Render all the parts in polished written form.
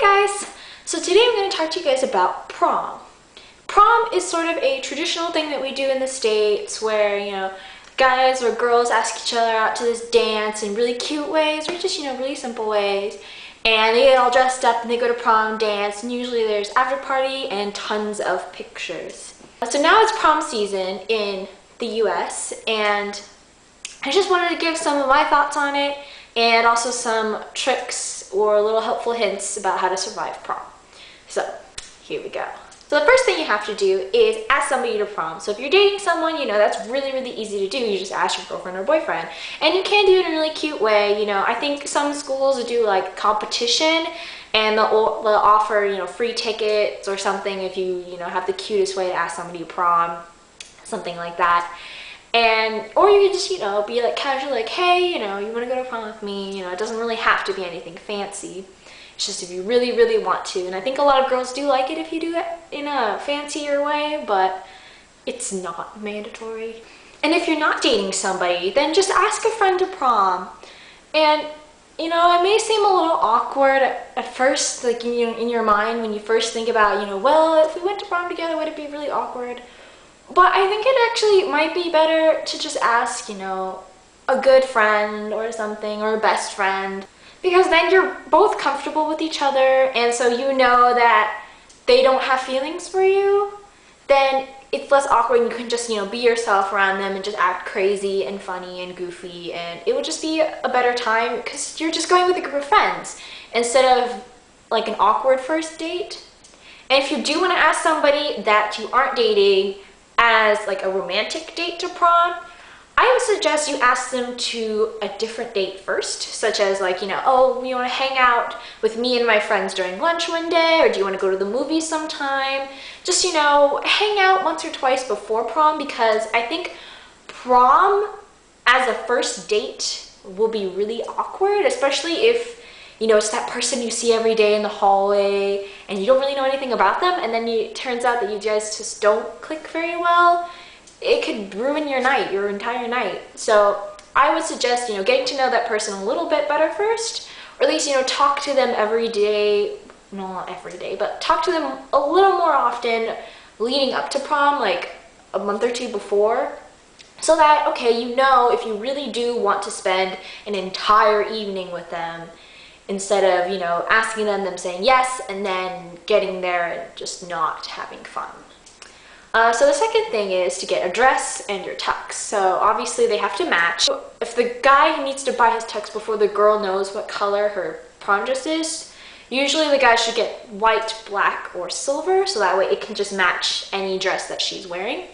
Hey guys! So today I'm going to talk to you guys about prom. Prom is sort of a traditional thing that we do in the States where, guys or girls ask each other out to this dance in really cute ways or just, really simple ways. And they get all dressed up and they go to prom, dance, and usually there's after party and tons of pictures. So now it's prom season in the US and I just wanted to give some of my thoughts on it and also some tricks or little helpful hints about how to survive prom. So here we go. So the first thing you have to do is ask somebody to prom. So if you're dating someone, that's really easy to do. You just ask your girlfriend or boyfriend. And you can do it in a really cute way. I think some schools do like competition and they'll offer, free tickets or something if you, have the cutest way to ask somebody to prom, something like that. Or you can just, be like casual, like, hey, you want to go to prom with me? It doesn't really have to be anything fancy. It's just if you really want to. And I think a lot of girls do like it if you do it in a fancier way, but it's not mandatory. And if you're not dating somebody, then just ask a friend to prom. And, it may seem a little awkward at first, like in your mind when you first think about, well, if we went to prom together, would it be really awkward? But I think it actually might be better to just ask, a good friend or something, or a best friend, because then you're both comfortable with each other, and so you know that they don't have feelings for you. Then it's less awkward and you can just, be yourself around them and just act crazy and funny and goofy, and it would just be a better time because you're just going with a group of friends instead of like an awkward first date. And if you do want to ask somebody that you aren't dating as like a romantic date to prom, I would suggest you ask them to a different date first, such as like, oh, you want to hang out with me and my friends during lunch one day, or do you want to go to the movies sometime? Just, hang out once or twice before prom, because I think prom as a first date will be really awkward, especially if it's that person you see every day in the hallway and you don't really know anything about them, and then it turns out that you guys just don't click very well. It could ruin your night, your entire night. So I would suggest, getting to know that person a little bit better first, or at least, talk to them every day. No, not every day, but talk to them a little more often leading up to prom, like a month or two before. So that, okay, if you really do want to spend an entire evening with them, instead of, asking them saying yes, and then getting there and just not having fun. So the second thing is to get a dress and your tux. So obviously they have to match. If the guy needs to buy his tux before the girl knows what color her prom dress is, usually the guy should get white, black, or silver, so that way it can just match any dress that she's wearing.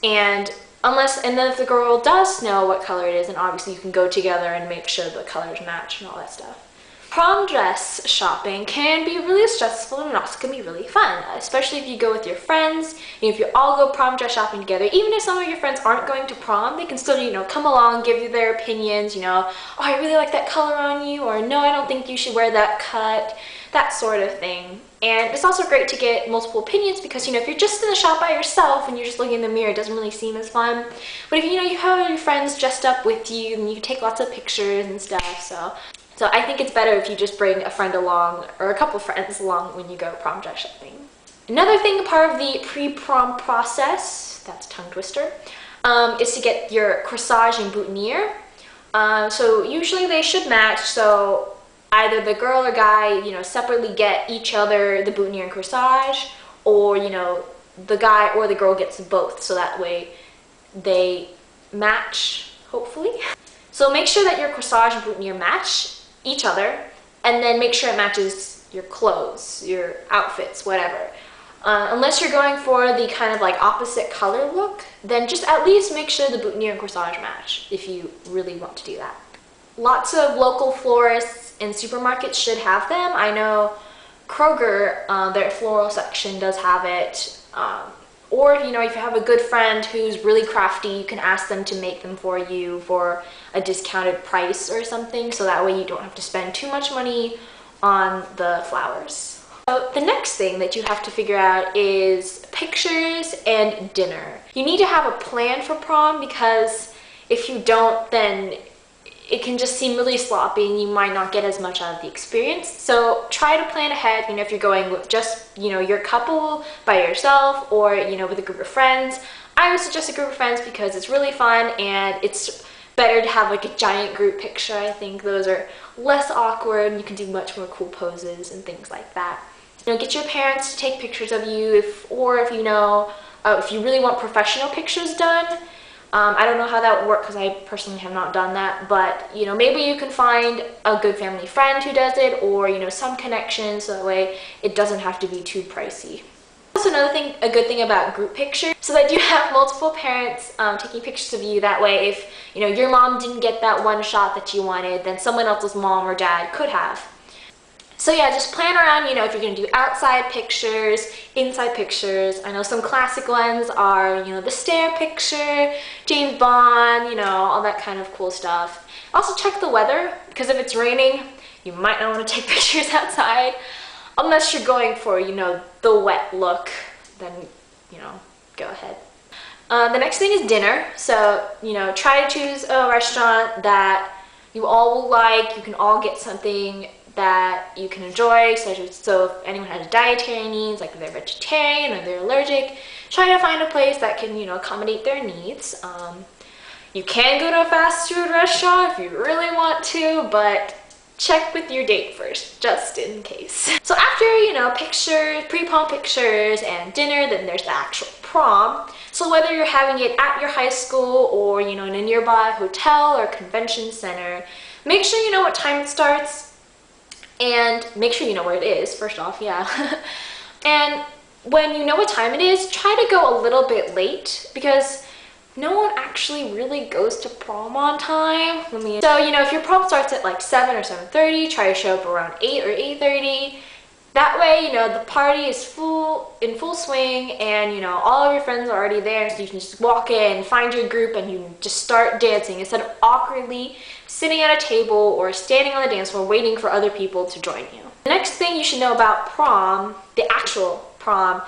And then if the girl does know what color it is, then obviously you can go together and make sure the colors match and all that stuff. Prom dress shopping can be really stressful and also can be really fun, especially if you go with your friends. If you all go prom dress shopping together, even if some of your friends aren't going to prom, they can still, come along, give you their opinions, oh, I really like that color on you, or no, I don't think you should wear that cut, that sort of thing. And it's also great to get multiple opinions because, if you're just in the shop by yourself and you're just looking in the mirror, it doesn't really seem as fun. But if, you have your friends dressed up with you, and you take lots of pictures and stuff, So I think it's better if you just bring a friend along or a couple friends along when you go prom dress shopping. Another thing, part of the pre-prom process, that's a tongue twister, is to get your corsage and boutonniere. So usually they should match, so either the girl or guy, separately get each other the boutonniere and corsage, or, the guy or the girl gets both, so that way they match, hopefully. So make sure that your corsage and boutonniere match each other, and then make sure it matches your clothes, your outfits, whatever. Unless you're going for the kind of like opposite color look, then just at least make sure the boutonniere and corsage match if you really want to do that. Lots of local florists and supermarkets should have them. I know Kroger, their floral section does have it. Or if you have a good friend who's really crafty, you can ask them to make them for you for a discounted price or something, so that way you don't have to spend too much money on the flowers. So the next thing that you have to figure out is pictures and dinner. You need to have a plan for prom, because if you don't, then it can just seem really sloppy and you might not get as much out of the experience. So try to plan ahead, if you're going with just, your couple by yourself or, with a group of friends. I would suggest a group of friends because it's really fun and it's better to have like a giant group picture. I think those are less awkward and you can do much more cool poses and things like that. Get your parents to take pictures of you if you really want professional pictures done. I don't know how that would work because I personally have not done that, but maybe you can find a good family friend who does it, or some connections, so that way it doesn't have to be too pricey. Also, a good thing about group pictures, so that you have multiple parents taking pictures of you. That way, if your mom didn't get that one shot that you wanted, then someone else's mom or dad could have. So yeah, just plan around, if you're going to do outside pictures, inside pictures. I know some classic ones are, the stair picture, James Bond, all that kind of cool stuff. Also check the weather, because if it's raining, you might not want to take pictures outside. Unless you're going for, the wet look, then, go ahead. The next thing is dinner. So, try to choose a restaurant that you all will like. You can all get something that you can enjoy, so if anyone has dietary needs, like if they're vegetarian or they're allergic, try to find a place that can, accommodate their needs. You can go to a fast food restaurant if you really want to, but check with your date first, just in case. So after, pictures, pre-prom pictures and dinner, then there's the actual prom. So whether you're having it at your high school or, in a nearby hotel or convention center, make sure you know what time it starts. And make sure you know where it is, first off, yeah. And when you know what time it is, try to go a little bit late because no one actually really goes to prom on time. So, if your prom starts at like 7 or 7:30, try to show up around 8 or 8:30. That way, the party is in full swing and, all of your friends are already there, so you can just walk in, find your group, and you can just start dancing instead of awkwardly sitting at a table or standing on the dance floor waiting for other people to join you. The next thing you should know about prom, the actual prom,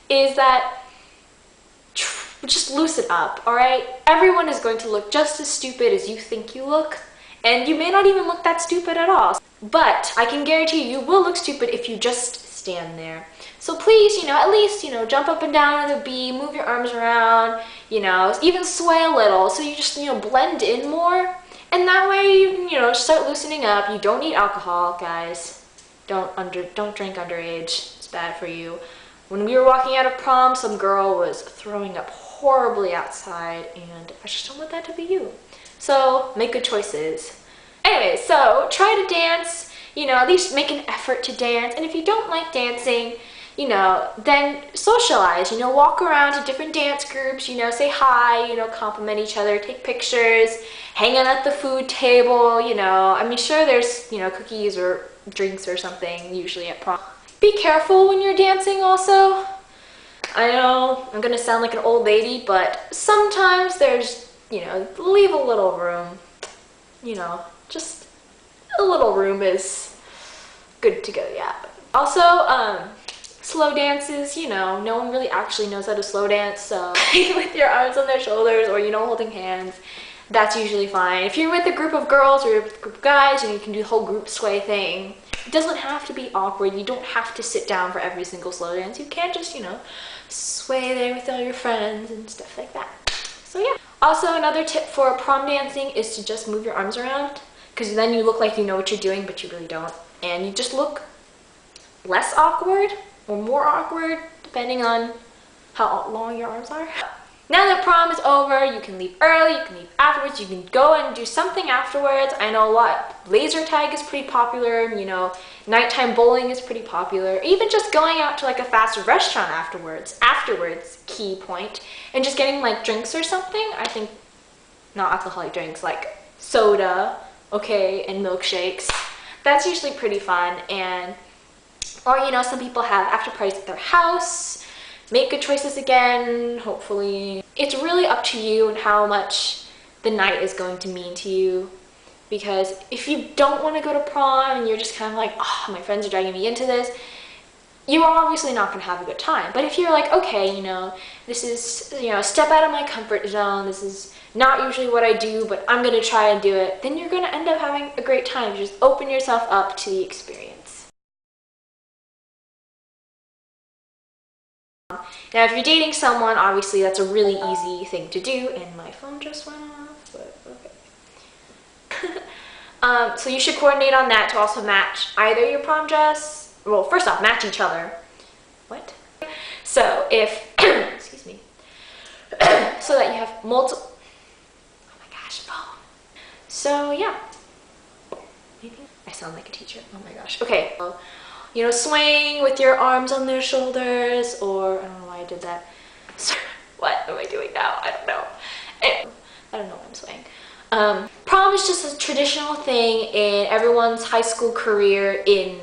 is that just loosen up, alright? Everyone is going to look just as stupid as you think you look, and you may not even look that stupid at all. But I can guarantee you will look stupid if you just stand there. So please, at least, jump up and down on the beat, move your arms around, even sway a little so you just, blend in more. And that way, you start loosening up. You don't need alcohol, guys. Don't drink underage. It's bad for you. When we were walking out of prom, some girl was throwing up horribly outside, and I just don't want that to be you. So make good choices. Anyway, so try to dance, at least make an effort to dance. And if you don't like dancing, then socialize, walk around to different dance groups, say hi, compliment each other, take pictures, hang out at the food table, sure there's, cookies or drinks or something usually at prom. Be careful when you're dancing also. I know I'm gonna sound like an old lady, but sometimes there's, leave a little room, just a little room is good to go, yeah. Also, slow dances, no one really actually knows how to slow dance, so with your arms on their shoulders or, holding hands, that's usually fine. If you're with a group of girls or a group of guys, you can do the whole group sway thing. It doesn't have to be awkward. You don't have to sit down for every single slow dance. You can just, sway there with all your friends and stuff like that. So yeah. Also, another tip for prom dancing is to just move your arms around, because then you look like you know what you're doing, but you really don't. And you just look less awkward or more awkward, depending on how long your arms are. Now that prom is over, you can leave early, you can leave afterwards, you can go and do something afterwards. I know a lot. Laser tag is pretty popular, nighttime bowling is pretty popular. Even just going out to like a fast food restaurant afterwards, key point, and just getting like drinks or something. I think, not alcoholic drinks, like soda, okay, and milkshakes. That's usually pretty fun. And, or some people have after parties at their house. Make good choices again, hopefully. It's really up to you and how much the night is going to mean to you. Because if you don't want to go to prom and you're just kind of like, oh, my friends are dragging me into this, you're obviously not going to have a good time. But if you're like, okay, this is, step out of my comfort zone, this is not usually what I do, but I'm gonna try and do it, then you're gonna end up having a great time. Just open yourself up to the experience. Now, if you're dating someone, obviously that's a really easy thing to do, and my phone just went off, but okay. So you should coordinate on that to also match either your prom dress, well, first off, match each other. What? So if, excuse me, so that you have multiple, oh my gosh, phone. So yeah, I sound like a teacher, oh my gosh. Okay, you know, swaying with your arms on their shoulders, or, I don't know why I did that. What am I doing now? I don't know. I don't know why I'm swaying. Prom is just a traditional thing in everyone's high school career in